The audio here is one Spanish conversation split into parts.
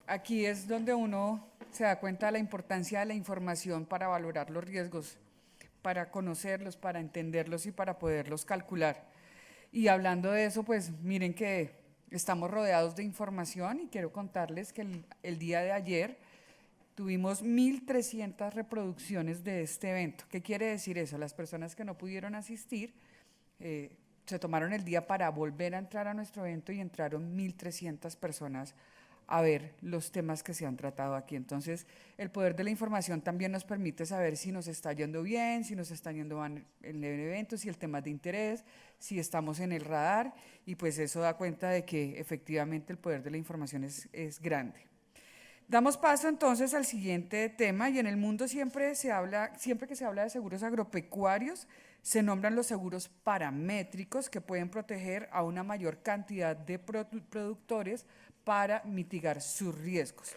Aquí es donde uno se da cuenta de la importancia de la información para valorar los riesgos, para conocerlos, para entenderlos y para poderlos calcular. Y hablando de eso, pues miren que estamos rodeados de información y quiero contarles que el día de ayer tuvimos 1.300 reproducciones de este evento. ¿Qué quiere decir eso? Las personas que no pudieron asistir se tomaron el día para volver a entrar a nuestro evento y entraron 1.300 personas a ver los temas que se han tratado aquí. Entonces, el poder de la información también nos permite saber si nos está yendo bien, si nos están yendo mal en el evento, si el tema es de interés, si estamos en el radar, y pues eso da cuenta de que efectivamente el poder de la información es grande. Damos paso entonces al siguiente tema, y en el mundo siempre que se habla de seguros agropecuarios, se nombran los seguros paramétricos que pueden proteger a una mayor cantidad de productores para mitigar sus riesgos.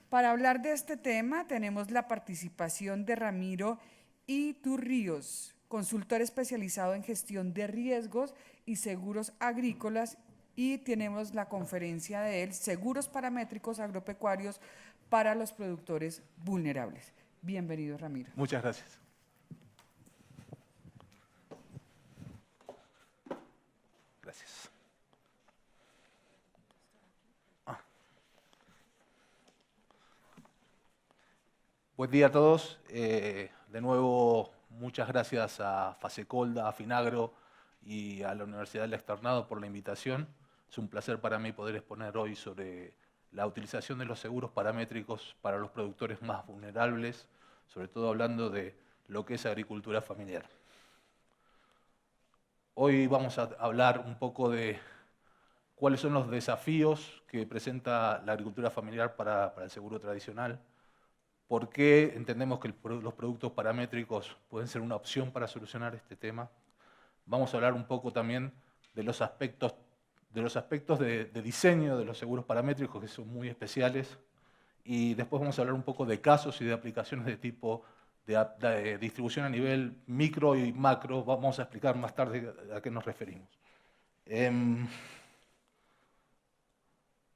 Para hablar de este tema tenemos la participación de Ramiro Iturríos, consultor especializado en gestión de riesgos y seguros agrícolas, y tenemos la conferencia de él, Seguros Paramétricos Agropecuarios para los Productores Vulnerables. Bienvenido, Ramiro. Muchas gracias. Gracias. Buen día a todos. De nuevo, muchas gracias a Fasecolda, a Finagro y a la Universidad del Externado por la invitación. Es un placer para mí poder exponer hoy sobre la utilización de los seguros paramétricos para los productores más vulnerables, sobre todo hablando de lo que es agricultura familiar. Hoy vamos a hablar un poco de cuáles son los desafíos que presenta la agricultura familiar para el seguro tradicional, por qué entendemos que los productos paramétricos pueden ser una opción para solucionar este tema. Vamos a hablar un poco también de los aspectos de diseño de los seguros paramétricos, que son muy especiales, y después vamos a hablar un poco de casos y de aplicaciones de tipo de distribución a nivel micro y macro. Vamos a explicar más tarde a qué nos referimos.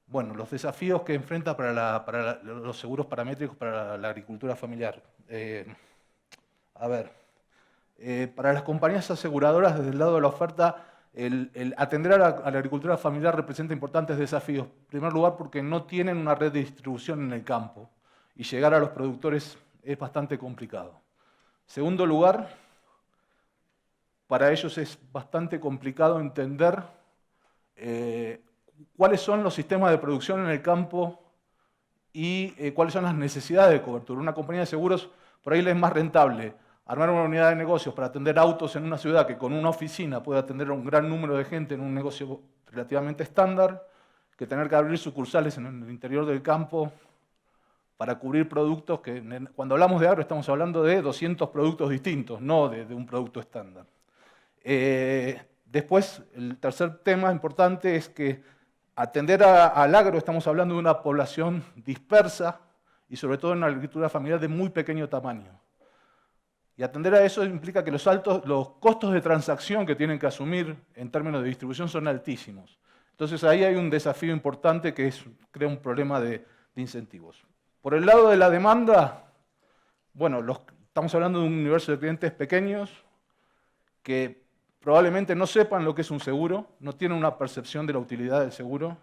Bueno, los desafíos que enfrenta para los seguros paramétricos para la agricultura familiar. Para las compañías aseguradoras, desde el lado de la oferta, el atender a la agricultura familiar representa importantes desafíos. En primer lugar, porque no tienen una red de distribución en el campo y llegar a los productores es bastante complicado. En segundo lugar, para ellos es bastante complicado entender cuáles son los sistemas de producción en el campo y cuáles son las necesidades de cobertura. Una compañía de seguros por ahí les es más rentable armar una unidad de negocios para atender autos en una ciudad que con una oficina puede atender a un gran número de gente en un negocio relativamente estándar, que tener que abrir sucursales en el interior del campo para cubrir productos que, cuando hablamos de agro, estamos hablando de 200 productos distintos, no de un producto estándar. Después, el tercer tema importante es que atender al agro, estamos hablando de una población dispersa y sobre todo en una agricultura familiar de muy pequeño tamaño. Y atender a eso implica que los costos de transacción que tienen que asumir en términos de distribución son altísimos. Entonces ahí hay un desafío importante que crea un problema de incentivos. Por el lado de la demanda, bueno, estamos hablando de un universo de clientes pequeños que probablemente no sepan lo que es un seguro, no tienen una percepción de la utilidad del seguro,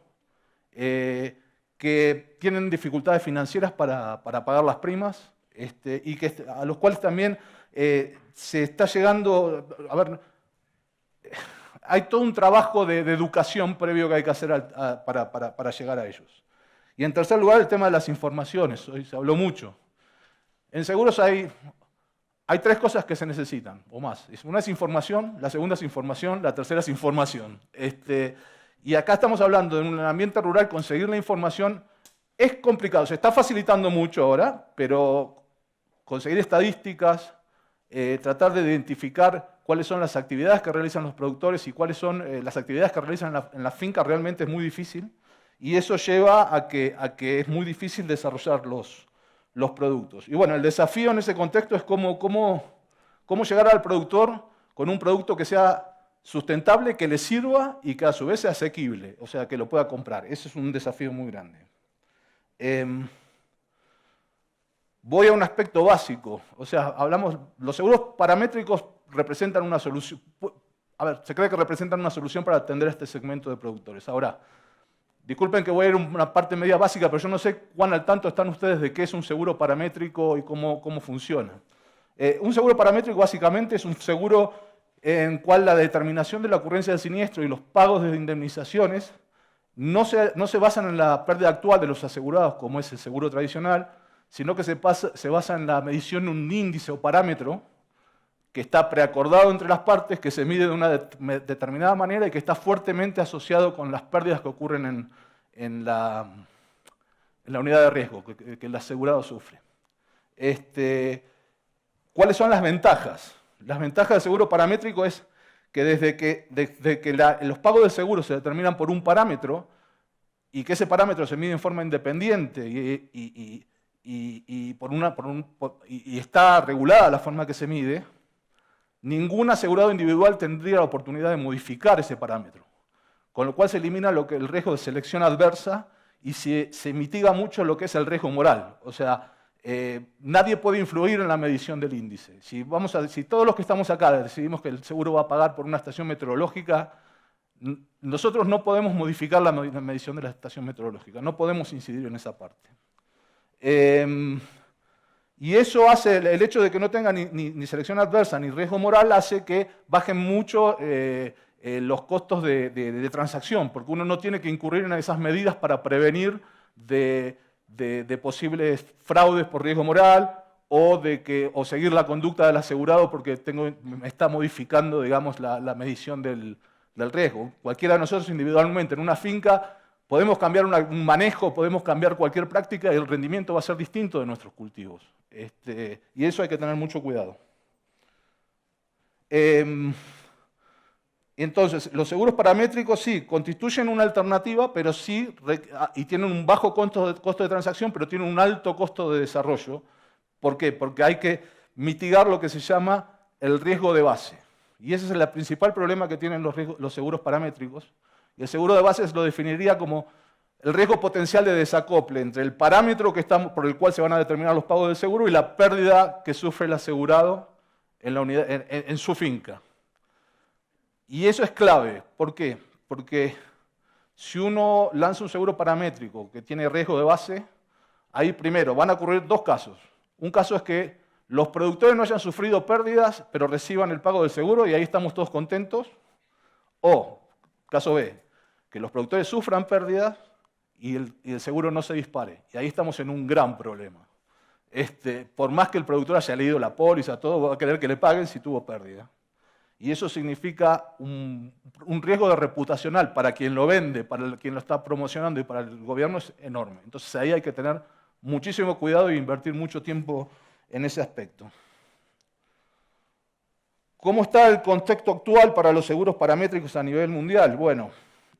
que tienen dificultades financieras para pagar las primas, y a los cuales también se está llegando, hay todo un trabajo de educación previo que hay que hacer para llegar a ellos. Y en tercer lugar, el tema de las informaciones, hoy se habló mucho. En seguros hay tres cosas que se necesitan, o más. Una es información, la segunda es información, la tercera es información. Y acá estamos hablando de un ambiente rural, conseguir la información es complicado. Se está facilitando mucho ahora, pero conseguir estadísticas, tratar de identificar cuáles son las actividades que realizan los productores y cuáles son las actividades que realizan en la finca realmente es muy difícil. Y eso lleva a que es muy difícil desarrollar los productos. Y bueno, el desafío en ese contexto es cómo llegar al productor con un producto que sea sustentable, que le sirva y que a su vez sea asequible, o sea, que lo pueda comprar. Ese es un desafío muy grande. Voy a un aspecto básico, o sea, los seguros paramétricos representan una solución, se cree que representan una solución para atender a este segmento de productores. Ahora, disculpen que voy a ir a una parte media básica, pero yo no sé cuán al tanto están ustedes de qué es un seguro paramétrico y cómo funciona. Un seguro paramétrico básicamente es un seguro en cual la determinación de la ocurrencia del siniestro y los pagos de indemnizaciones no se basan en la pérdida actual de los asegurados, como es el seguro tradicional, sino que se basa en la medición de un índice o parámetro que está preacordado entre las partes, que se mide de una determinada manera y que está fuertemente asociado con las pérdidas que ocurren en la unidad de riesgo que el asegurado sufre. ¿Cuáles son las ventajas? Las ventajas del seguro paramétrico es que desde que los pagos del seguro se determinan por un parámetro y que ese parámetro se mide en forma independiente y está regulada la forma que se mide, ningún asegurado individual tendría la oportunidad de modificar ese parámetro, con lo cual se elimina el riesgo de selección adversa y se mitiga mucho lo que es el riesgo moral. O sea, nadie puede influir en la medición del índice. Si todos los que estamos acá decidimos que el seguro va a pagar por una estación meteorológica, nosotros no podemos modificar la medición de la estación meteorológica, no podemos incidir en esa parte. Y eso hace, el hecho de que no tenga ni selección adversa ni riesgo moral, hace que bajen mucho los costos de transacción, porque uno no tiene que incurrir en esas medidas para prevenir de posibles fraudes por riesgo moral o seguir la conducta del asegurado porque me está modificando, digamos, la medición del riesgo. Cualquiera de nosotros individualmente en una finca podemos cambiar un manejo, podemos cambiar cualquier práctica y el rendimiento va a ser distinto de nuestros cultivos. Y eso hay que tener mucho cuidado. Entonces, los seguros paramétricos sí, constituyen una alternativa, pero sí, y tienen un bajo costo de transacción, pero tienen un alto costo de desarrollo. ¿Por qué? Porque hay que mitigar lo que se llama el riesgo de base. Y ese es el principal problema que tienen los seguros paramétricos. Y el seguro de base lo definiría como el riesgo potencial de desacople entre el parámetro por el cual se van a determinar los pagos del seguro y la pérdida que sufre el asegurado en su finca. Y eso es clave. ¿Por qué? Porque si uno lanza un seguro paramétrico que tiene riesgo de base, ahí primero van a ocurrir dos casos. Un caso es que los productores no hayan sufrido pérdidas, pero reciban el pago del seguro y ahí estamos todos contentos. O, caso B, que los productores sufran pérdidas y el seguro no se dispare. Y ahí estamos en un gran problema. Por más que el productor haya leído la póliza, todo, va a querer que le paguen si tuvo pérdida. Y eso significa un riesgo de reputacional para quien lo vende, para quien lo está promocionando y para el gobierno es enorme. Entonces ahí hay que tener muchísimo cuidado e invertir mucho tiempo en ese aspecto. ¿Cómo está el contexto actual para los seguros paramétricos a nivel mundial? Bueno,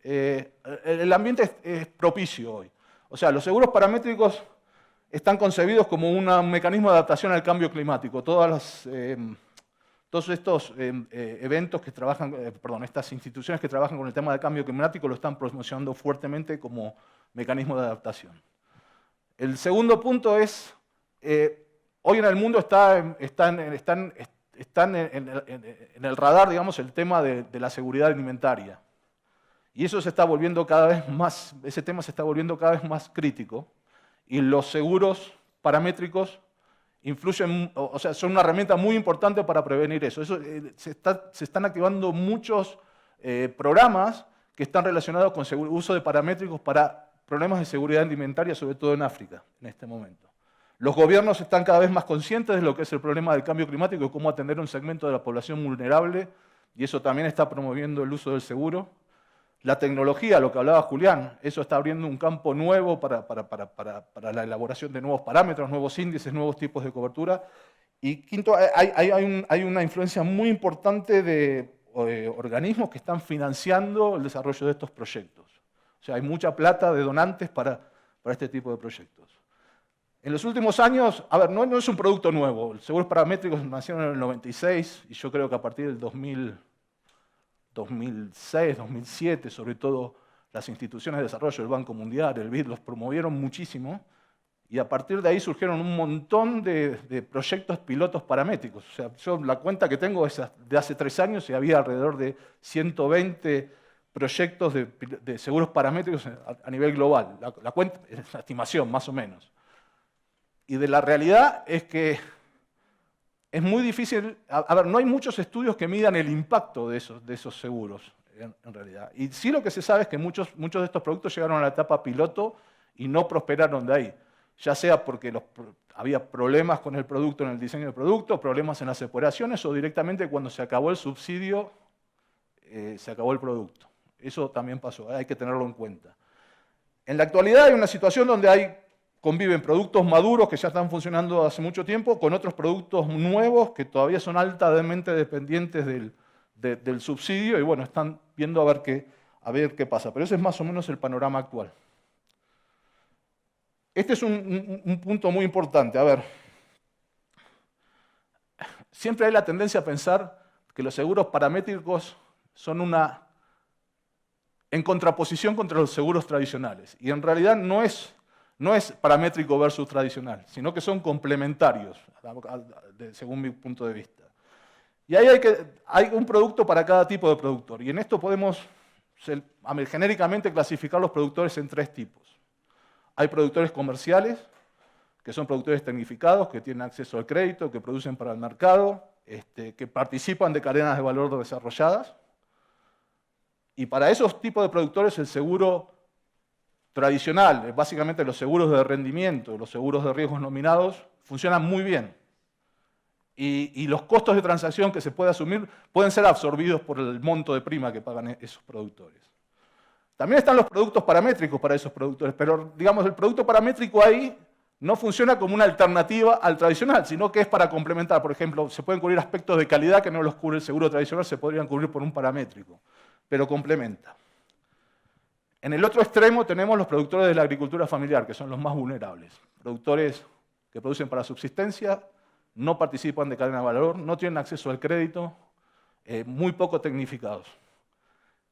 el ambiente es propicio hoy. O sea, los seguros paramétricos están concebidos como un mecanismo de adaptación al cambio climático. Todos estos eventos que trabajan, estas instituciones que trabajan con el tema del cambio climático lo están promocionando fuertemente como mecanismo de adaptación. El segundo punto es, hoy en el mundo están en el radar, digamos, el tema de la seguridad alimentaria. Y eso se está volviendo cada vez más, ese tema se está volviendo cada vez más crítico. Y los seguros paramétricos influyen, o sea, son una herramienta muy importante para prevenir eso. Se están activando muchos programas que están relacionados con uso de paramétricos para problemas de seguridad alimentaria, sobre todo en África, en este momento. Los gobiernos están cada vez más conscientes de lo que es el problema del cambio climático y cómo atender a un segmento de la población vulnerable, y eso también está promoviendo el uso del seguro. La tecnología, lo que hablaba Julián, eso está abriendo un campo nuevo para la elaboración de nuevos parámetros, nuevos índices, nuevos tipos de cobertura. Y quinto, hay una influencia muy importante de organismos que están financiando el desarrollo de estos proyectos. O sea, hay mucha plata de donantes para este tipo de proyectos. En los últimos años, a ver, no es un producto nuevo. Los seguros paramétricos nacieron en el 96 y yo creo que a partir del 2006, 2007, sobre todo, las instituciones de desarrollo, el Banco Mundial, el BID, los promovieron muchísimo, y a partir de ahí surgieron un montón de proyectos pilotos paramétricos. O sea, yo la cuenta que tengo es de hace 3 años y había alrededor de 120 proyectos de seguros paramétricos a nivel global. La cuenta es la estimación, más o menos. Y de la realidad es que es muy difícil, a ver, no hay muchos estudios que midan el impacto de esos seguros, en realidad. Y sí lo que se sabe es que muchos de estos productos llegaron a la etapa piloto y no prosperaron de ahí. Ya sea porque había problemas con el producto en el diseño del producto, problemas en las operaciones, o directamente cuando se acabó el subsidio, se acabó el producto. Eso también pasó, hay que tenerlo en cuenta. En la actualidad hay una situación donde conviven productos maduros que ya están funcionando hace mucho tiempo con otros productos nuevos que todavía son altamente dependientes del subsidio y bueno, están viendo a ver qué pasa. Pero ese es más o menos el panorama actual. Este es un punto muy importante. A ver, siempre hay la tendencia a pensar que los seguros paramétricos son en contraposición contra los seguros tradicionales. Y en realidad no es paramétrico versus tradicional, sino que son complementarios, según mi punto de vista. Y ahí hay un producto para cada tipo de productor. Y en esto podemos genéricamente clasificar los productores en 3 tipos. Hay productores comerciales, que son productores tecnificados, que tienen acceso al crédito, que producen para el mercado, que participan de cadenas de valor desarrolladas. Y para esos tipos de productores el seguro tradicional, básicamente los seguros de rendimiento, los seguros de riesgos nominados, funcionan muy bien. Y los costos de transacción que se puede asumir pueden ser absorbidos por el monto de prima que pagan esos productores. También están los productos paramétricos para esos productores, pero digamos el producto paramétrico ahí no funciona como una alternativa al tradicional, sino que es para complementar. Por ejemplo, se pueden cubrir aspectos de calidad que no los cubre el seguro tradicional, se podrían cubrir por un paramétrico, pero complementa. En el otro extremo tenemos los productores de la agricultura familiar, que son los más vulnerables. Productores que producen para subsistencia, no participan de cadena de valor, no tienen acceso al crédito, muy poco tecnificados.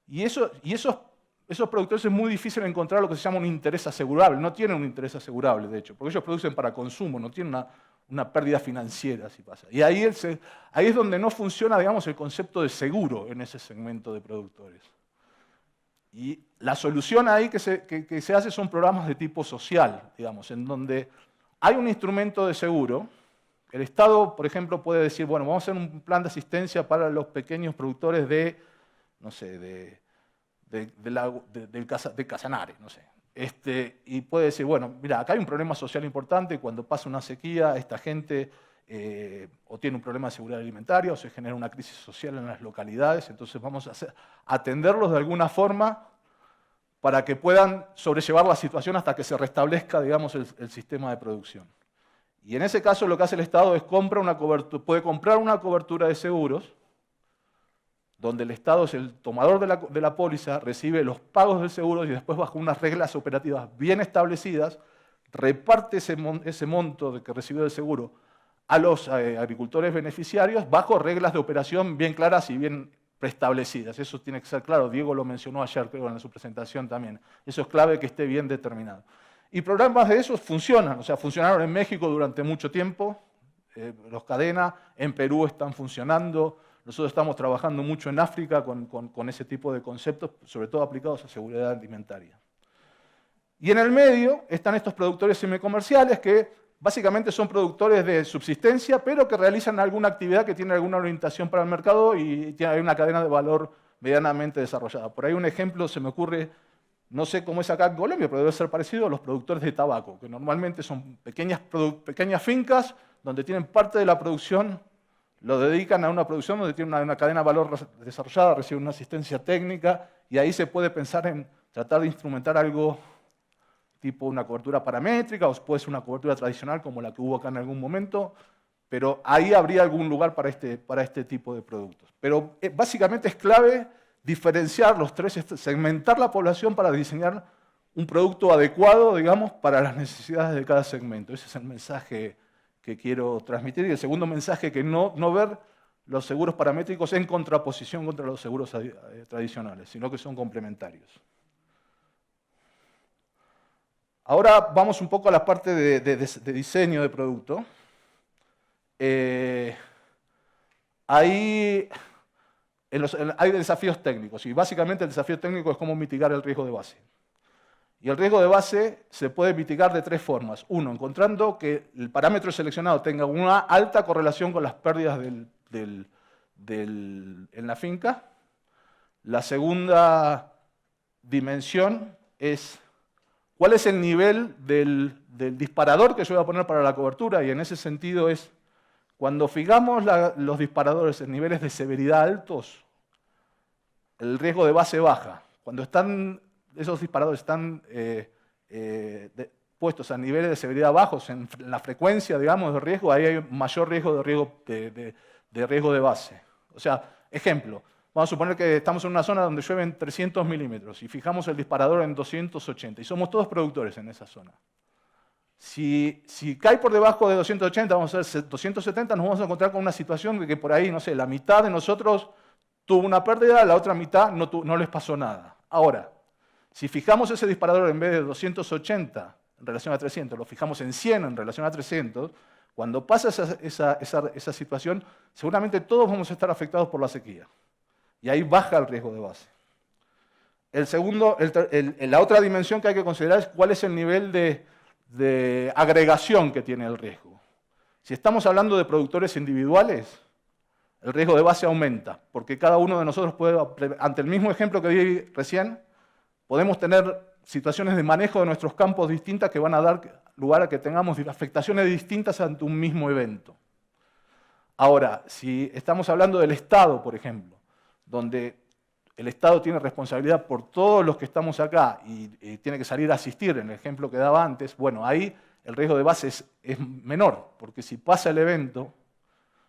Y esos productores es muy difícil encontrar lo que se llama un interés asegurable. No tienen un interés asegurable, de hecho, porque ellos producen para consumo, no tienen una pérdida financiera, si pasa. Y ahí es donde no funciona, digamos, el concepto de seguro en ese segmento de productores. Y la solución ahí que se hace son programas de tipo social, digamos, en donde hay un instrumento de seguro. El Estado, por ejemplo, puede decir, bueno, vamos a hacer un plan de asistencia para los pequeños productores de Casanare, no sé. Y puede decir, bueno, mira, acá hay un problema social importante, cuando pasa una sequía, esta gente o tiene un problema de seguridad alimentaria o se genera una crisis social en las localidades, entonces vamos a atenderlos de alguna forma para que puedan sobrellevar la situación hasta que se restablezca, digamos, el sistema de producción. Y en ese caso lo que hace el Estado es puede comprar una cobertura de seguros, donde el Estado es el tomador de la póliza, recibe los pagos del seguro y después bajo unas reglas operativas bien establecidas, reparte ese monto que recibió del seguro a los agricultores beneficiarios bajo reglas de operación bien claras y bien preestablecidas. Eso tiene que ser claro, Diego lo mencionó ayer, creo, en su presentación también. Eso es clave que esté bien determinado. Y programas de esos funcionan, o sea, funcionaron en México durante mucho tiempo, los Cadena, en Perú están funcionando, nosotros estamos trabajando mucho en África con ese tipo de conceptos, sobre todo aplicados a seguridad alimentaria. Y en el medio están estos productores semicomerciales que básicamente son productores de subsistencia, pero que realizan alguna actividad que tiene alguna orientación para el mercado y hay una cadena de valor medianamente desarrollada. Por ahí un ejemplo se me ocurre, no sé cómo es acá en Colombia, pero debe ser parecido a los productores de tabaco, que normalmente son pequeñas fincas donde tienen parte de la producción, lo dedican a una producción donde tienen una cadena de valor desarrollada, reciben una asistencia técnica y ahí se puede pensar en tratar de instrumentar algo tipo una cobertura paramétrica o puede ser una cobertura tradicional como la que hubo acá en algún momento, pero ahí habría algún lugar para este tipo de productos. Pero básicamente es clave diferenciar los 3, segmentar la población para diseñar un producto adecuado, digamos, para las necesidades de cada segmento. Ese es el mensaje que quiero transmitir. Y el segundo mensaje, que no ver los seguros paramétricos en contraposición contra los seguros tradicionales, sino que son complementarios. Ahora vamos un poco a la parte de diseño de producto. Ahí hay desafíos técnicos y básicamente el desafío técnico es cómo mitigar el riesgo de base. Y el riesgo de base se puede mitigar de tres formas. Uno, encontrando que el parámetro seleccionado tenga una alta correlación con las pérdidas en la finca. La segunda dimensión es cuál es el nivel del disparador que yo voy a poner para la cobertura, y en ese sentido es cuando fijamos los disparadores en niveles de severidad altos, el riesgo de base baja. Cuando esos disparadores están puestos a niveles de severidad bajos, en la frecuencia, digamos, de riesgo, ahí hay mayor riesgo de riesgo de base. O sea, ejemplo, vamos a suponer que estamos en una zona donde llueven 300 milímetros y fijamos el disparador en 280 y somos todos productores en esa zona. Si cae por debajo de 280, vamos a hacer 270, nos vamos a encontrar con una situación de que por ahí, no sé, la mitad de nosotros tuvo una pérdida, la otra mitad no les pasó nada. Ahora, si fijamos ese disparador en vez de 280 en relación a 300, lo fijamos en 100 en relación a 300, cuando pasa esa situación, seguramente todos vamos a estar afectados por la sequía. Y ahí baja el riesgo de base. La otra dimensión que hay que considerar es cuál es el nivel de agregación que tiene el riesgo. Si estamos hablando de productores individuales, el riesgo de base aumenta, porque cada uno de nosotros puede, ante el mismo ejemplo que di recién, podemos tener situaciones de manejo de nuestros campos distintas que van a dar lugar a que tengamos afectaciones distintas ante un mismo evento. Ahora, si estamos hablando del Estado, por ejemplo, donde el Estado tiene responsabilidad por todos los que estamos acá y tiene que salir a asistir, en el ejemplo que daba antes, bueno, ahí el riesgo de base es menor, porque si pasa el evento,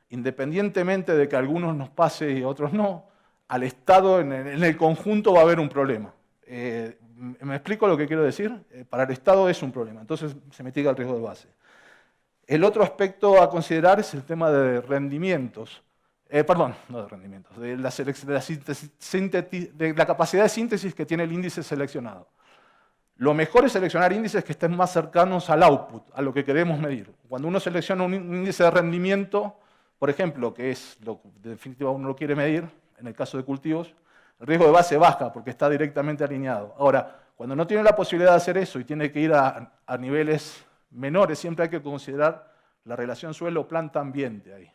independientemente de que a algunos nos pase y a otros no, al Estado en el conjunto va a haber un problema. ¿Me explico lo que quiero decir? Para el Estado es un problema, entonces se mitiga el riesgo de base. El otro aspecto a considerar es el tema de rendimientos. No de rendimientos, de la capacidad de síntesis que tiene el índice seleccionado. Lo mejor es seleccionar índices que estén más cercanos al output, a lo que queremos medir. Cuando uno selecciona un índice de rendimiento, por ejemplo, que es lo que de definitiva uno lo quiere medir, en el caso de cultivos, el riesgo de base baja porque está directamente alineado. Ahora, cuando no tiene la posibilidad de hacer eso y tiene que ir a niveles menores, siempre hay que considerar la relación suelo-planta-ambiente ahí.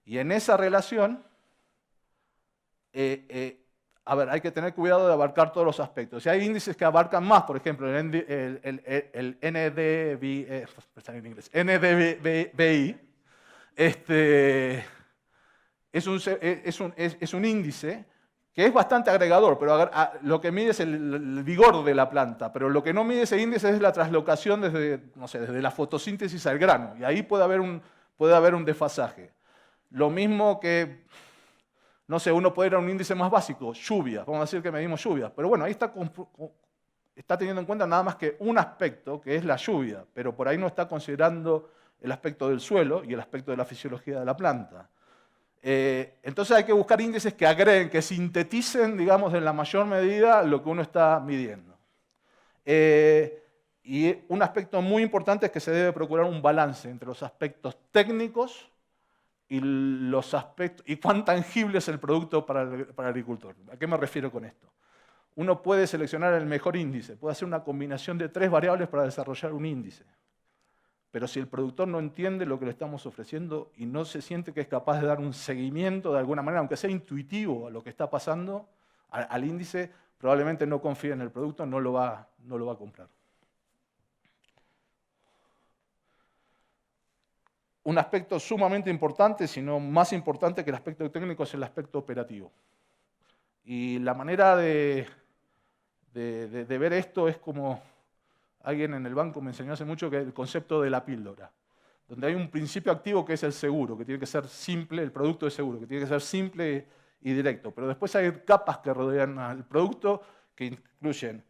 Y en esa relación, hay que tener cuidado de abarcar todos los aspectos. Si hay índices que abarcan más, por ejemplo, el NDVI, es un índice que es bastante agregador, pero lo que mide es el vigor de la planta, pero lo que no mide ese índice es la traslocación desde la fotosíntesis al grano, y ahí puede haber un desfasaje. Lo mismo que, uno puede ir a un índice más básico, lluvias, vamos a decir que medimos lluvias, pero bueno, ahí está teniendo en cuenta nada más que un aspecto, que es la lluvia, pero por ahí no está considerando el aspecto del suelo y el aspecto de la fisiología de la planta. Entonces hay que buscar índices que agreguen, que sinteticen, digamos, en la mayor medida lo que uno está midiendo. Y un aspecto muy importante es que se debe procurar un balance entre los aspectos técnicos y cuán tangible es el producto para el agricultor. ¿A qué me refiero con esto? Uno puede seleccionar el mejor índice, puede hacer una combinación de 3 variables para desarrollar un índice. Pero si el productor no entiende lo que le estamos ofreciendo y no se siente que es capaz de dar un seguimiento de alguna manera, aunque sea intuitivo a lo que está pasando, al índice, probablemente no confíe en el producto, no lo va a comprar. Un aspecto sumamente importante, si no más importante que el aspecto técnico, es el aspecto operativo. Y la manera de ver esto es como alguien en el banco me enseñó hace mucho, que es el concepto de la píldora, donde hay un principio activo que es el seguro, que tiene que ser simple, el producto de seguro, que tiene que ser simple y directo. Pero después hay capas que rodean al producto que incluyen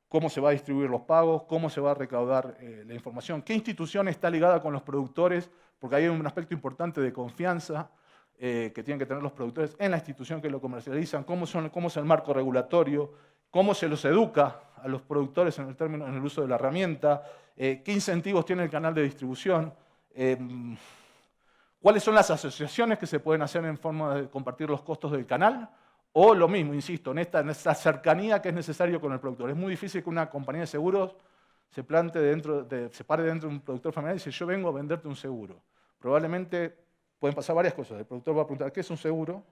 cómo se va a distribuir los pagos, cómo se va a recaudar la información, qué institución está ligada con los productores, porque hay un aspecto importante de confianza que tienen que tener los productores en la institución que lo comercializan, cómo es el marco regulatorio, cómo se los educa a los productores en el uso de la herramienta, qué incentivos tiene el canal de distribución, cuáles son las asociaciones que se pueden hacer en forma de compartir los costos del canal, o lo mismo, insisto, en esta cercanía que es necesario con el productor. Es muy difícil que una compañía de seguros se pare dentro de un productor familiar y dice, yo vengo a venderte un seguro. Probablemente pueden pasar varias cosas. El productor va a preguntar, ¿qué es un seguro?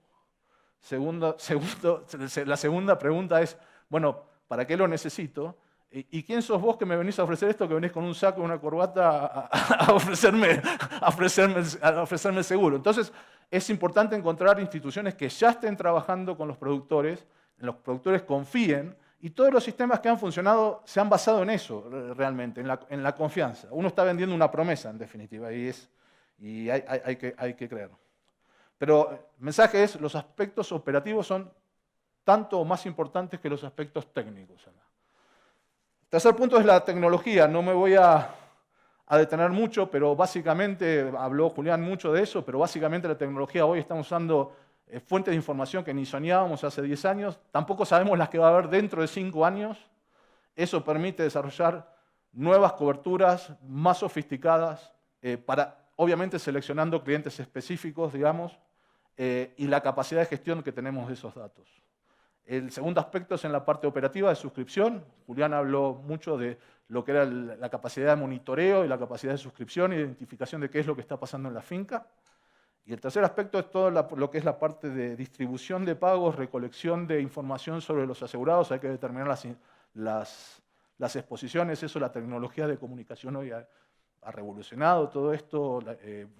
La segunda pregunta es, bueno, ¿para qué lo necesito? ¿Y quién sos vos que me venís a ofrecer esto, que venís con un saco y una corbata a ofrecerme el seguro? Entonces, es importante encontrar instituciones que ya estén trabajando con los productores, en los productores confíen, y todos los sistemas que han funcionado se han basado en eso, realmente, en la confianza. Uno está vendiendo una promesa, en definitiva, y hay que creer. Pero el mensaje es, los aspectos operativos son tanto o más importantes que los aspectos técnicos. El tercer punto es la tecnología. No me voy a detener mucho, pero básicamente, habló Julián mucho de eso, pero básicamente la tecnología hoy estamos usando fuentes de información que ni soñábamos hace 10 años, tampoco sabemos las que va a haber dentro de 5 años. Eso permite desarrollar nuevas coberturas más sofisticadas, obviamente seleccionando clientes específicos, digamos, y la capacidad de gestión que tenemos de esos datos. El segundo aspecto es en la parte operativa de suscripción. Julián habló mucho de lo que era la capacidad de monitoreo y la capacidad de suscripción e identificación de qué es lo que está pasando en la finca. Y el tercer aspecto es todo lo que es la parte de distribución de pagos, recolección de información sobre los asegurados. Hay que determinar las exposiciones. Eso, la tecnología de comunicación hoy ha revolucionado todo esto.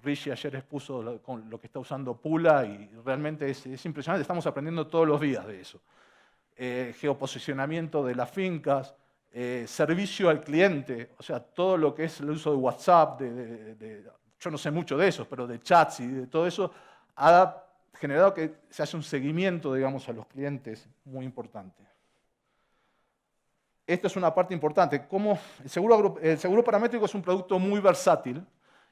Rishi ayer expuso con lo que está usando Pula y realmente es impresionante. Estamos aprendiendo todos los días de eso. Geoposicionamiento de las fincas, servicio al cliente, o sea, todo lo que es el uso de WhatsApp, yo no sé mucho de eso, pero de chats y de todo eso, ha generado que se hace un seguimiento, digamos, a los clientes muy importante. Esta es una parte importante. El seguro paramétrico es un producto muy versátil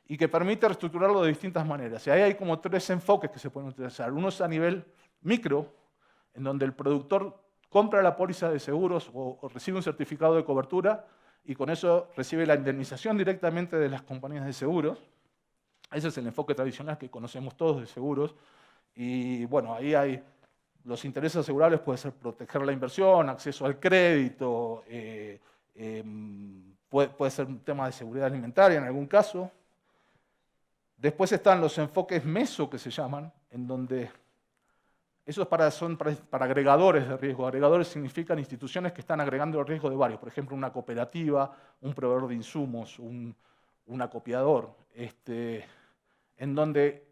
y que permite reestructurarlo de distintas maneras. Y ahí hay como 3 enfoques que se pueden utilizar. Uno es a nivel micro, en donde el productor compra la póliza de seguros o recibe un certificado de cobertura y con eso recibe la indemnización directamente de las compañías de seguros. Ese es el enfoque tradicional que conocemos todos de seguros. Y bueno, ahí hay los intereses asegurables, puede ser proteger la inversión, acceso al crédito, puede ser un tema de seguridad alimentaria en algún caso. Después están los enfoques meso, que se llaman, en donde esos son para agregadores de riesgo. Agregadores significan instituciones que están agregando el riesgo de varios. Por ejemplo, una cooperativa, un proveedor de insumos, un acopiador, en donde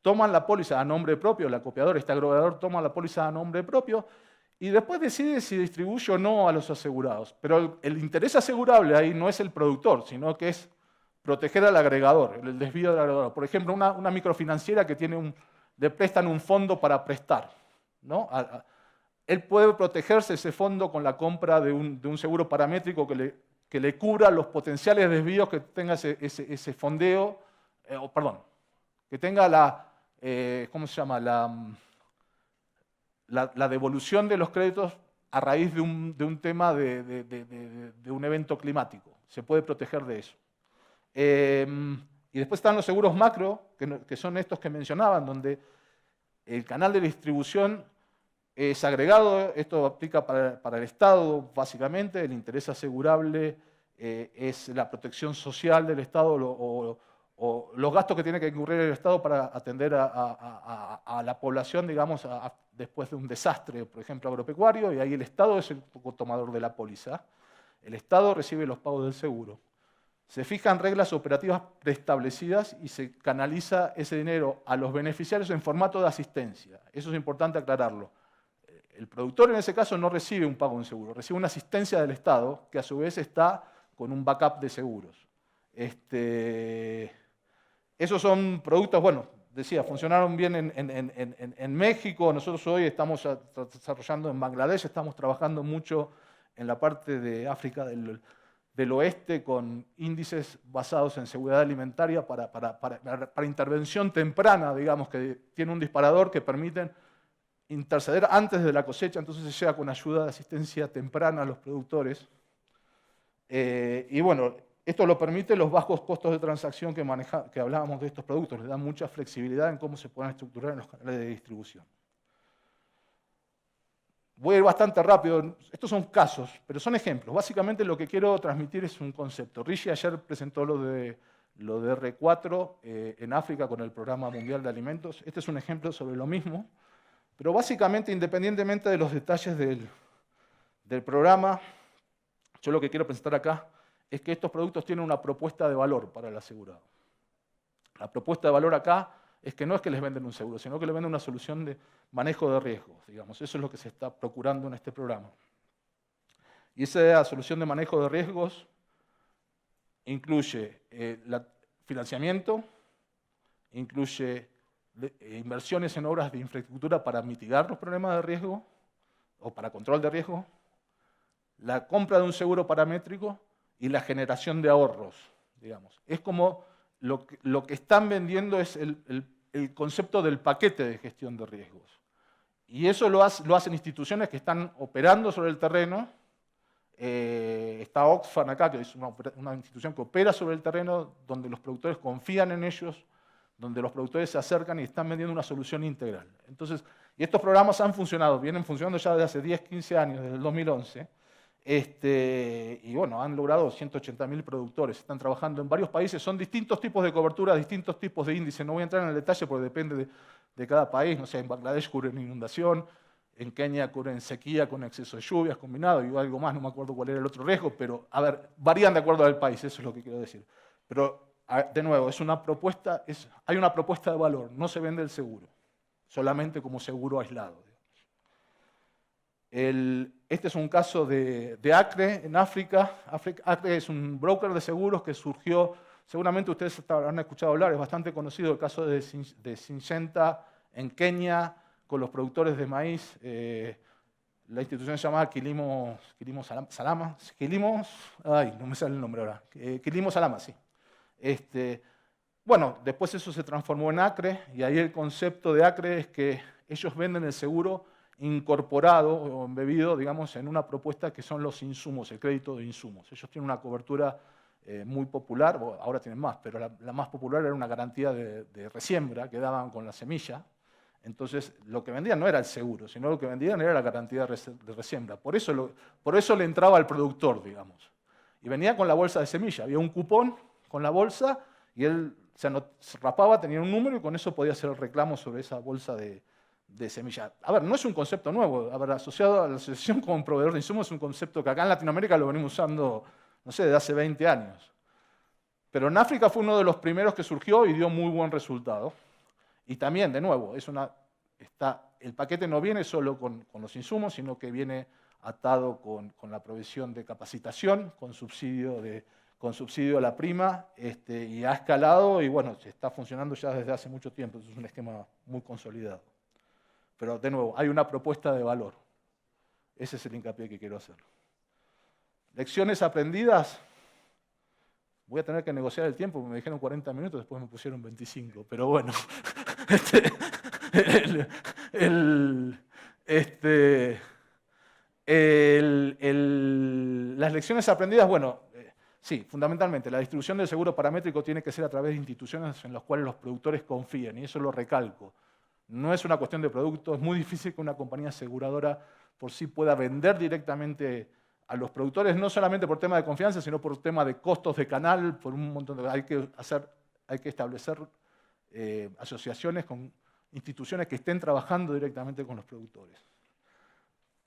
toman la póliza a nombre propio, el acopiador, este agregador toma la póliza a nombre propio y después decide si distribuye o no a los asegurados. Pero el interés asegurable ahí no es el productor, sino que es proteger al agregador, el desvío del agregador. Por ejemplo, una microfinanciera que le prestan un fondo para prestar, ¿no? Él puede protegerse ese fondo con la compra de un seguro paramétrico que le cubra los potenciales desvíos que tenga ese fondeo, que tenga la devolución de los créditos a raíz de un tema de un evento climático. Se puede proteger de eso. Y después están los seguros macro, que son estos que mencionaban, donde el canal de distribución es agregado. Esto aplica para el Estado, básicamente. El interés asegurable es la protección social del Estado o los gastos que tiene que incurrir el Estado para atender a la población, digamos, después de un desastre, por ejemplo, agropecuario, y ahí el Estado es el tomador de la póliza. El Estado recibe los pagos del seguro. Se fijan reglas operativas preestablecidas y se canaliza ese dinero a los beneficiarios en formato de asistencia. Eso es importante aclararlo. El productor en ese caso no recibe un pago en seguro, recibe una asistencia del Estado que a su vez está con un backup de seguros. Esos son productos, bueno, decía, funcionaron bien en México. Nosotros hoy estamos desarrollando en Bangladesh, estamos trabajando mucho en la parte de África del Oeste con índices basados en seguridad alimentaria para intervención temprana, digamos, que tiene un disparador que permiten interceder antes de la cosecha, entonces se llega con ayuda de asistencia temprana a los productores. Y bueno, esto lo permite los bajos costos de transacción que hablábamos de estos productos, les da mucha flexibilidad en cómo se pueden estructurar en los canales de distribución. Voy a ir bastante rápido, estos son casos, pero son ejemplos. Básicamente lo que quiero transmitir es un concepto. Rishi ayer presentó lo de R4 en África con el Programa Mundial de Alimentos. Este es un ejemplo sobre lo mismo, pero básicamente, independientemente de los detalles del programa, yo lo que quiero presentar acá es que estos productos tienen una propuesta de valor para el asegurado. La propuesta de valor acá es que no es que les venden un seguro, sino que les venden una solución de manejo de riesgos, digamos. Eso es lo que se está procurando en este programa. Y esa solución de manejo de riesgos incluye financiamiento, incluye inversiones en obras de infraestructura para mitigar los problemas de riesgo o para control de riesgo, la compra de un seguro paramétrico y la generación de ahorros, digamos. Es como lo que están vendiendo es el concepto del paquete de gestión de riesgos. Y eso lo hacen instituciones que están operando sobre el terreno. Está Oxfam acá, que es una institución que opera sobre el terreno, donde los productores confían en ellos, donde los productores se acercan y están vendiendo una solución integral. Entonces, y estos programas han funcionado, vienen funcionando ya desde hace 10, 15 años, desde el 2011, y bueno, han logrado 180.000 productores, están trabajando en varios países, son distintos tipos de cobertura, distintos tipos de índices, no voy a entrar en el detalle porque depende de cada país, no sé, en Bangladesh cubren inundación, en Kenia cubren sequía con exceso de lluvias combinado y algo más, no me acuerdo cuál era el otro riesgo, pero a ver, varían de acuerdo al país, eso es lo que quiero decir. Pero, de nuevo, hay una propuesta de valor, no se vende el seguro, solamente como seguro aislado. Este es un caso de Acre, en África. Acre es un broker de seguros que surgió, seguramente ustedes habrán escuchado hablar, es bastante conocido el caso de Syngenta en Kenia, con los productores de maíz. La institución se llamaba Kilimo Salama. No me sale el nombre ahora. Kilimo Salama, sí. Bueno, después eso se transformó en Acre, y ahí el concepto de Acre es que ellos venden el seguro incorporado o embebido, digamos, en una propuesta que son los insumos, el crédito de insumos. Ellos tienen una cobertura muy popular, ahora tienen más, pero la más popular era una garantía de resiembra que daban con la semilla. Entonces, lo que vendían no era el seguro, sino lo que vendían era la garantía de resiembra. Por eso le entraba al productor, digamos. Y venía con la bolsa de semilla. Había un cupón con la bolsa y él se rapaba, tenía un número y con eso podía hacer el reclamo sobre esa bolsa de semilla. A ver, no es un concepto nuevo. A ver, asociado a la asociación con proveedor de insumos es un concepto que acá en Latinoamérica lo venimos usando, no sé, desde hace 20 años. Pero en África fue uno de los primeros que surgió y dio muy buen resultado. Y también, de nuevo, el paquete no viene solo con los insumos, sino que viene atado con la provisión de capacitación, con subsidio a la prima, y ha escalado y bueno, se está funcionando ya desde hace mucho tiempo. Es un esquema muy consolidado. Pero, de nuevo, hay una propuesta de valor. Ese es el hincapié que quiero hacer. Lecciones aprendidas. Voy a tener que negociar el tiempo, porque me dijeron 40 minutos, después me pusieron 25, pero bueno. Las lecciones aprendidas, bueno, sí, fundamentalmente, la distribución del seguro paramétrico tiene que ser a través de instituciones en las cuales los productores confíen, y eso lo recalco. No es una cuestión de producto, es muy difícil que una compañía aseguradora por sí pueda vender directamente a los productores, no solamente por tema de confianza, sino por tema de costos de canal, por un montón de... Hay que establecer asociaciones con instituciones que estén trabajando directamente con los productores.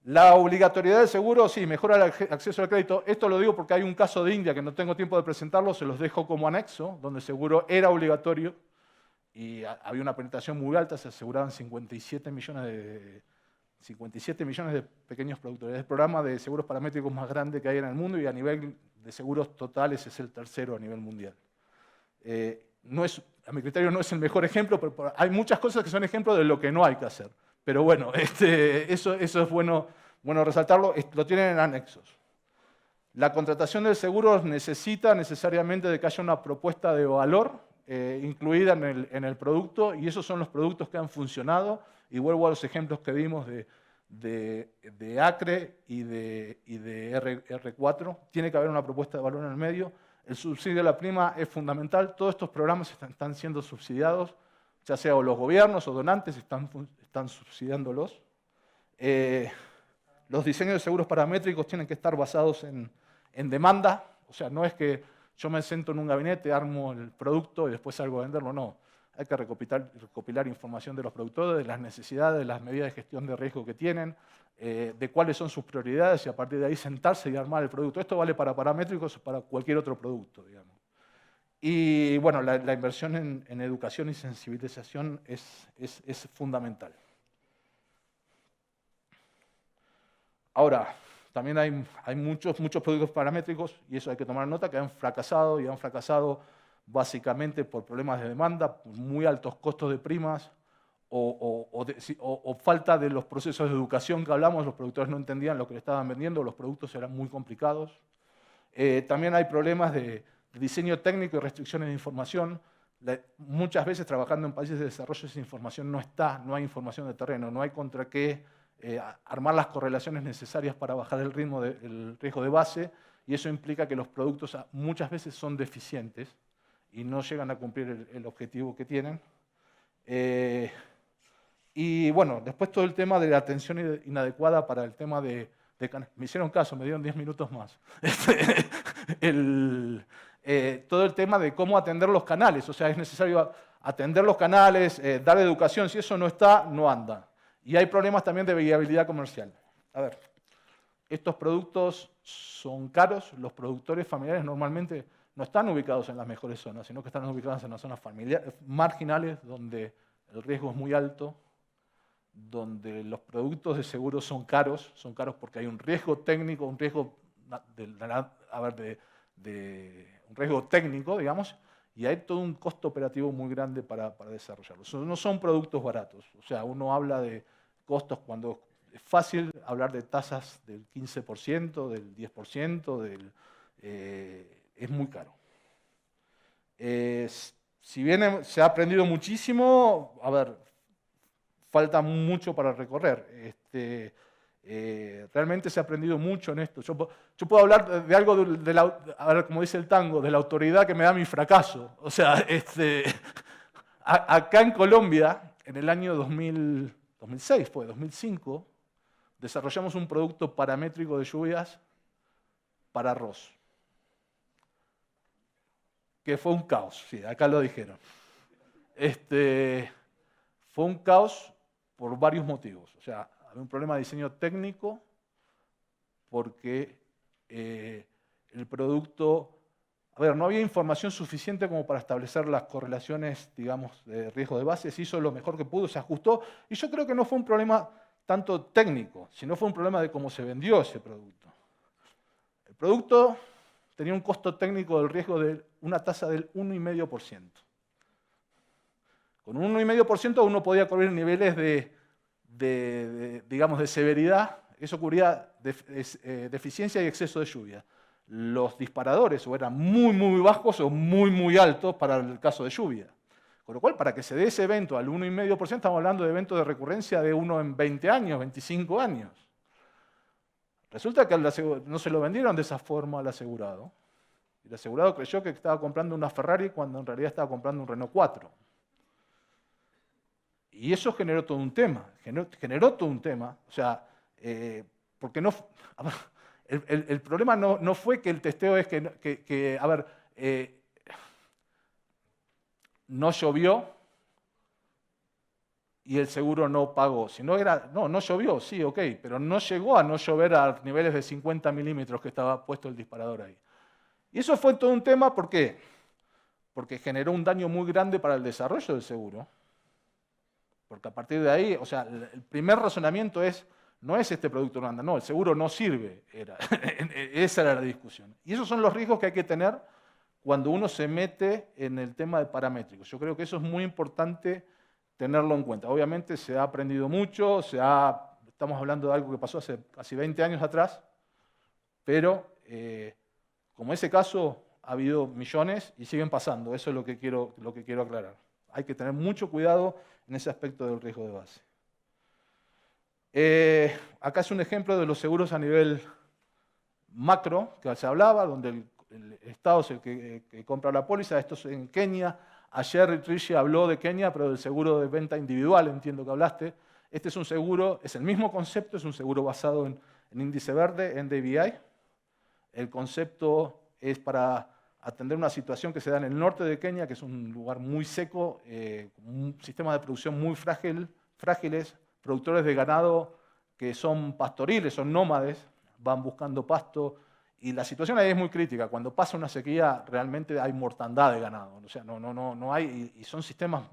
La obligatoriedad del seguro, sí, mejora el acceso al crédito. Esto lo digo porque hay un caso de India que no tengo tiempo de presentarlo, se los dejo como anexo, donde el seguro era obligatorio y había una penetración muy alta, se aseguraban 57 millones de pequeños productores. Es el programa de seguros paramétricos más grande que hay en el mundo y a nivel de seguros totales es el tercero a nivel mundial. A mi criterio no es el mejor ejemplo, pero hay muchas cosas que son ejemplos de lo que no hay que hacer. Pero bueno, eso es bueno resaltarlo, lo tienen en anexos. La contratación del seguro necesita necesariamente de que haya una propuesta de valor incluida en el producto y esos son los productos que han funcionado. Y vuelvo a los ejemplos que vimos de ACRE y de R4. Tiene que haber una propuesta de valor en el medio. El subsidio a la prima es fundamental. Todos estos programas están siendo subsidiados, ya sea o los gobiernos o donantes están subsidiándolos. Los diseños de seguros paramétricos tienen que estar basados en demanda. O sea, no es que yo me siento en un gabinete, armo el producto y después salgo a venderlo. No, hay que recopilar información de los productores, de las necesidades, de las medidas de gestión de riesgo que tienen, de cuáles son sus prioridades y a partir de ahí sentarse y armar el producto. Esto vale para paramétricos o para cualquier otro producto, digamos. Y bueno, la inversión en educación y sensibilización es fundamental. Ahora, también hay muchos productos paramétricos, y eso hay que tomar nota, que han fracasado, y han fracasado básicamente por problemas de demanda, por muy altos costos de primas, o falta de los procesos de educación que hablamos. Los productores no entendían lo que le estaban vendiendo, los productos eran muy complicados. También hay problemas de diseño técnico y restricciones de información. Muchas veces trabajando en países de desarrollo esa información no está, no hay información de terreno, no hay contra qué armar las correlaciones necesarias para bajar el riesgo de base, y eso implica que los productos muchas veces son deficientes y no llegan a cumplir el objetivo que tienen. Y bueno, después todo el tema de la atención inadecuada para el tema de me hicieron caso, me dieron 10 minutos más. Todo el tema de cómo atender los canales, o sea, es necesario atender los canales, dar educación, si eso no está, no anda. Y hay problemas también de viabilidad comercial. A ver, estos productos son caros, los productores familiares normalmente no están ubicados en las mejores zonas, sino que están ubicados en las zonas marginales, donde el riesgo es muy alto, donde los productos de seguro son caros porque hay un riesgo técnico, un riesgo un riesgo técnico, digamos, y hay todo un costo operativo muy grande para desarrollarlos. No son productos baratos, o sea, uno habla de costos cuando es fácil hablar de tasas del 15%, del 10%, es muy caro. Si bien se ha aprendido muchísimo, a ver, falta mucho para recorrer. Realmente se ha aprendido mucho en esto. Yo puedo hablar de algo, a ver, como dice el tango, de la autoridad que me da mi fracaso. O sea, acá en Colombia, en el año 2005, desarrollamos un producto paramétrico de lluvias para arroz. Que fue un caos, sí, acá lo dijeron. Fue un caos por varios motivos. O sea, había un problema de diseño técnico porque el producto... A ver, no había información suficiente como para establecer las correlaciones, digamos, de riesgo de base. Se hizo lo mejor que pudo, se ajustó. Y yo creo que no fue un problema tanto técnico, sino fue un problema de cómo se vendió ese producto. El producto tenía un costo técnico del riesgo de una tasa del 1,5%. Con un 1,5% uno podía cubrir niveles digamos, de severidad. Eso cubría deficiencia y exceso de lluvia. Los disparadores o eran muy, muy bajos o muy, muy altos para el caso de lluvia. Con lo cual, para que se dé ese evento al 1,5%, estamos hablando de eventos de recurrencia de 1 en 20 años, 25 años. Resulta que no se lo vendieron de esa forma al asegurado. El asegurado creyó que estaba comprando una Ferrari cuando en realidad estaba comprando un Renault 4. Y eso generó todo un tema. Generó todo un tema. O sea, porque no... El problema no fue que el testeo es que a ver, no llovió y el seguro no pagó. Si no era, no llovió, sí, ok, pero no llegó a no llover a niveles de 50 milímetros que estaba puesto el disparador ahí. Y eso fue todo un tema, ¿por qué? Porque generó un daño muy grande para el desarrollo del seguro. Porque a partir de ahí, o sea, el primer razonamiento no es este producto no anda, no, el seguro no sirve. Esa era la discusión. Y esos son los riesgos que hay que tener cuando uno se mete en el tema de paramétricos. Yo creo que eso es muy importante tenerlo en cuenta. Obviamente se ha aprendido mucho, estamos hablando de algo que pasó hace casi 20 años atrás, pero como ese caso, ha habido millones y siguen pasando. Eso es lo que quiero aclarar. Hay que tener mucho cuidado en ese aspecto del riesgo de base. Acá es un ejemplo de los seguros a nivel macro, que se hablaba, donde el Estado es el que compra la póliza. Esto es en Kenia. Ayer Rishi habló de Kenia, pero del seguro de venta individual, entiendo que hablaste. Este es un seguro, es el mismo concepto, es un seguro basado en índice verde, en NDVI. El concepto es para atender una situación que se da en el norte de Kenia, que es un lugar muy seco, un sistema de producción muy frágiles, productores de ganado que son pastoriles, son nómades, van buscando pasto, y la situación ahí es muy crítica. Cuando pasa una sequía, realmente hay mortandad de ganado, o sea, no hay, y son sistemas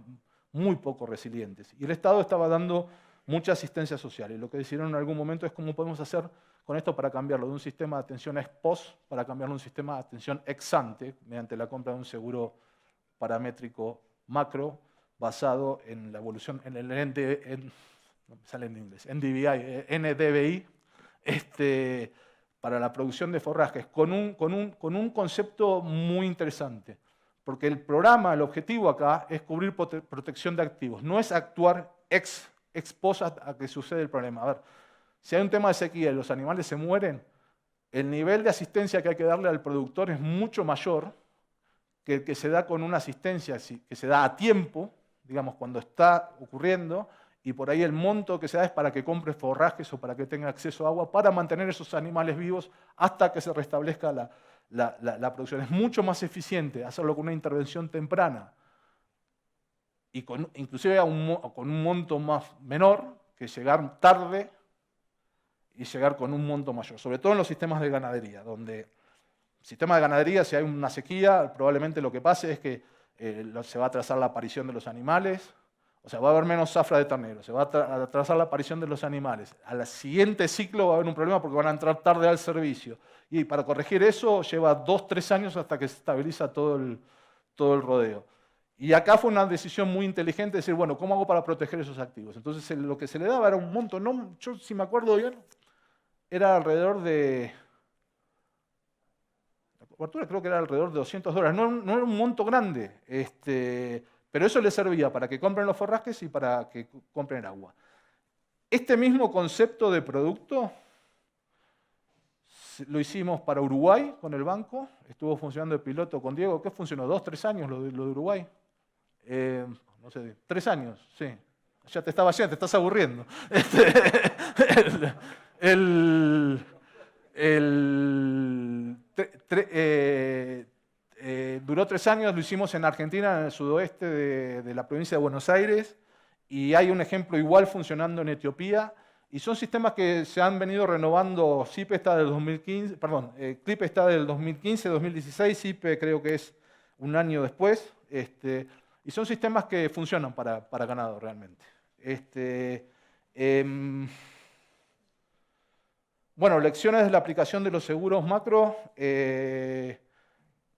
muy poco resilientes. Y el Estado estaba dando mucha asistencia social, y lo que decidieron en algún momento es cómo podemos hacer con esto para cambiarlo de un sistema de atención ex post para cambiarlo a un sistema de atención ex ante, mediante la compra de un seguro paramétrico macro basado en la evolución, en el no me sale en inglés, NDVI, para la producción de forrajes, con un concepto muy interesante. Porque el programa, el objetivo acá es cubrir protección de activos, no es actuar ex post a que sucede el problema. A ver, si hay un tema de sequía y los animales se mueren, el nivel de asistencia que hay que darle al productor es mucho mayor que el que se da con una asistencia que se da a tiempo, digamos, cuando está ocurriendo, y por ahí el monto que se da es para que compre forrajes o para que tenga acceso a agua, para mantener esos animales vivos hasta que se restablezca la producción. Es mucho más eficiente hacerlo con una intervención temprana y inclusive con un monto más menor que llegar tarde y llegar con un monto mayor, sobre todo en los sistemas de ganadería, donde el sistema de ganadería, si hay una sequía, probablemente lo que pase es que se va a atrasar la aparición de los animales, o sea, va a haber menos zafra de ternero, se va a atrasar la aparición de los animales. Al siguiente ciclo va a haber un problema porque van a entrar tarde al servicio. Y para corregir eso lleva 2 o 3 años hasta que se estabiliza todo el rodeo. Y acá fue una decisión muy inteligente de decir, bueno, ¿cómo hago para proteger esos activos? Entonces lo que se le daba era un monto, yo si me acuerdo bien, era alrededor de, la cobertura creo que era alrededor de $200, no era un monto grande, pero eso les servía para que compren los forrajes y para que compren agua. Este mismo concepto de producto lo hicimos para Uruguay con el banco, estuvo funcionando de piloto con Diego, ¿qué funcionó? 2 o 3 años lo de Uruguay. No sé, 3 años, sí. Ya te estás aburriendo. Duró 3 años, lo hicimos en Argentina, en el sudoeste de la provincia de Buenos Aires, y hay un ejemplo igual funcionando en Etiopía, y son sistemas que se han venido renovando. CIPE está del 2015, perdón, CLIPE está del 2015, 2016, CIPE creo que es un año después, y son sistemas que funcionan para ganado realmente. Bueno, lecciones de la aplicación de los seguros macro.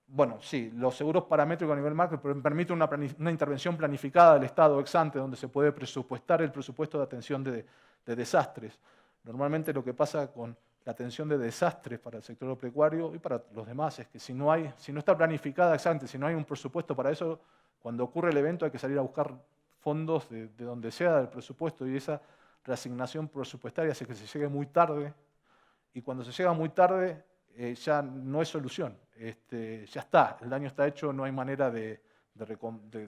Bueno, sí, los seguros paramétricos a nivel macro permiten una intervención planificada del Estado ex ante, donde se puede presupuestar el presupuesto de atención de desastres. Normalmente lo que pasa con la atención de desastres para el sector agropecuario y para los demás es que si no está planificada ex ante, si no hay un presupuesto para eso, cuando ocurre el evento hay que salir a buscar fondos de donde sea del presupuesto, y esa reasignación presupuestaria hace que se llegue muy tarde, y cuando se llega muy tarde ya no es solución. Ya está, el daño está hecho, no hay manera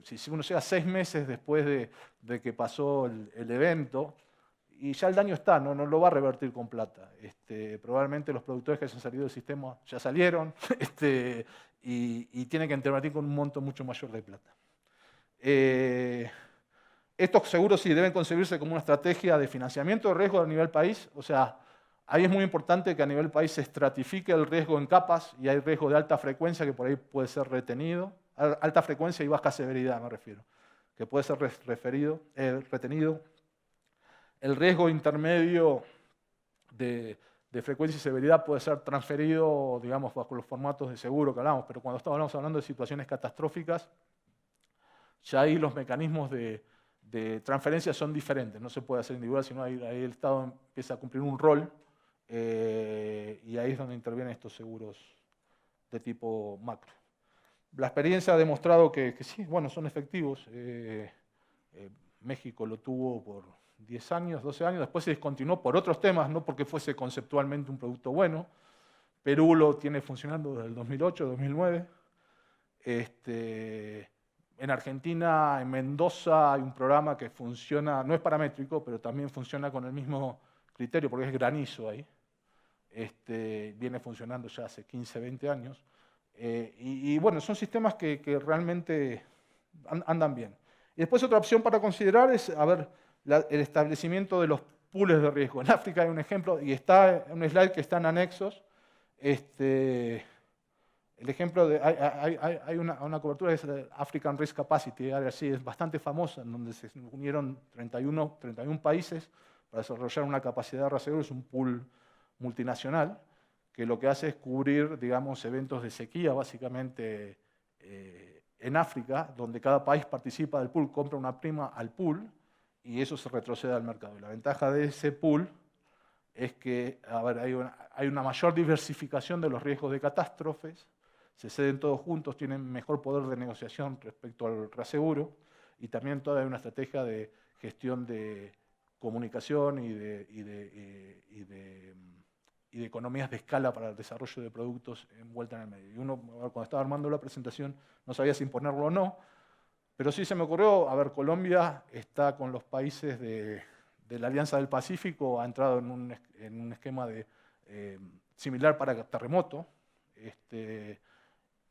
si uno llega 6 meses después de que pasó el evento, y ya el daño está, no lo va a revertir con plata. Probablemente los productores que se han salido del sistema ya salieron, y tienen que intervenir con un monto mucho mayor de plata. Estos seguros sí deben concebirse como una estrategia de financiamiento de riesgo a nivel país, o sea, ahí es muy importante que a nivel país se estratifique el riesgo en capas, y hay riesgo de alta frecuencia que por ahí puede ser retenido, alta frecuencia y baja severidad me refiero, que puede ser retenido. El riesgo intermedio de frecuencia y severidad puede ser transferido, digamos, bajo los formatos de seguro que hablamos, pero cuando estamos hablando de situaciones catastróficas, ya ahí los mecanismos de transferencia son diferentes, no se puede hacer individual, sino ahí el Estado empieza a cumplir un rol, y ahí es donde intervienen estos seguros de tipo macro. La experiencia ha demostrado que sí, bueno, son efectivos. México lo tuvo por 10 años, 12 años, después se descontinuó por otros temas, no porque fuese conceptualmente un producto bueno. Perú lo tiene funcionando desde el 2008, 2009. En Argentina, en Mendoza, hay un programa que funciona, no es paramétrico, pero también funciona con el mismo criterio, porque es granizo ahí. Viene funcionando ya hace 15, 20 años. Y bueno, son sistemas que realmente andan bien. Y después otra opción para considerar es, el establecimiento de los pools de riesgo. En África hay un ejemplo, y está en un slide que está en anexos. El ejemplo de, hay una cobertura que es la African Risk Capacity, así, es bastante famosa, en donde se unieron 31 países para desarrollar una capacidad de reaseguro. Es un pool multinacional que lo que hace es cubrir, digamos, eventos de sequía, básicamente en África, donde cada país participa del pool, compra una prima al pool y eso se retrocede al mercado. Y la ventaja de ese pool es que hay una mayor diversificación de los riesgos de catástrofes, se ceden todos juntos, tienen mejor poder de negociación respecto al reaseguro y también toda una estrategia de gestión de comunicación y de economías de escala para el desarrollo de productos envuelta en el medio. Y uno, cuando estaba armando la presentación, no sabía si imponerlo o no, pero sí se me ocurrió, Colombia está con los países de la Alianza del Pacífico, ha entrado en un esquema similar para terremoto,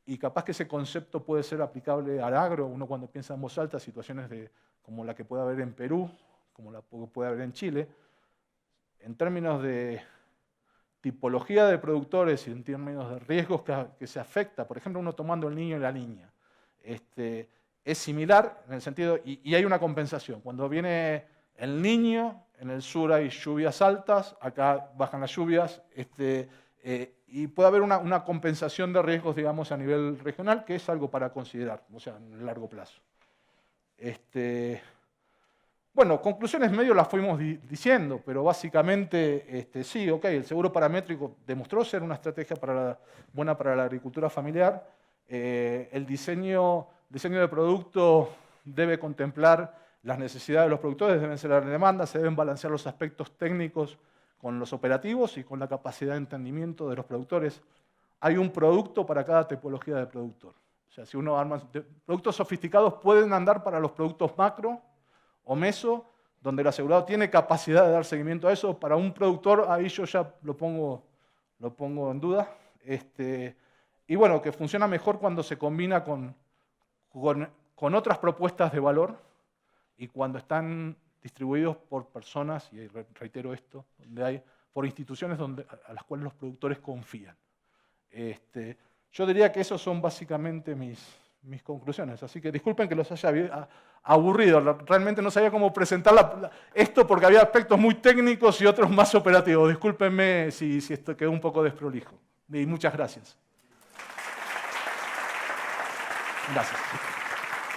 y capaz que ese concepto puede ser aplicable al agro. Uno cuando piensa en voz alta, situaciones como la que puede haber en Perú, como la que puede haber en Chile, en términos de tipología de productores y en términos de riesgos que se afecta, por ejemplo, uno tomando el niño y la niña, es similar en el sentido, y hay una compensación. Cuando viene el niño, en el sur hay lluvias altas, acá bajan las lluvias, y puede haber una compensación de riesgos, digamos, a nivel regional, que es algo para considerar, o sea, en el largo plazo. Bueno, conclusiones medio las fuimos diciendo, pero básicamente sí, ok, el seguro paramétrico demostró ser una estrategia buena para la agricultura familiar. El diseño de producto debe contemplar las necesidades de los productores, deben ser las demandas, se deben balancear los aspectos técnicos con los operativos y con la capacidad de entendimiento de los productores. Hay un producto para cada tipología de productor. O sea, si uno arma productos sofisticados, pueden andar para los productos macro o meso, donde el asegurado tiene capacidad de dar seguimiento a eso. Para un productor, ahí yo ya lo pongo en duda. Y bueno, que funciona mejor cuando se combina con otras propuestas de valor y cuando están distribuidos por personas, y reitero esto, por instituciones a las cuales los productores confían. Yo diría que esos son básicamente mis conclusiones, así que disculpen que los haya aburrido, realmente no sabía cómo presentar esto porque había aspectos muy técnicos y otros más operativos. Discúlpenme si esto quedó un poco desprolijo. Y muchas gracias. Gracias.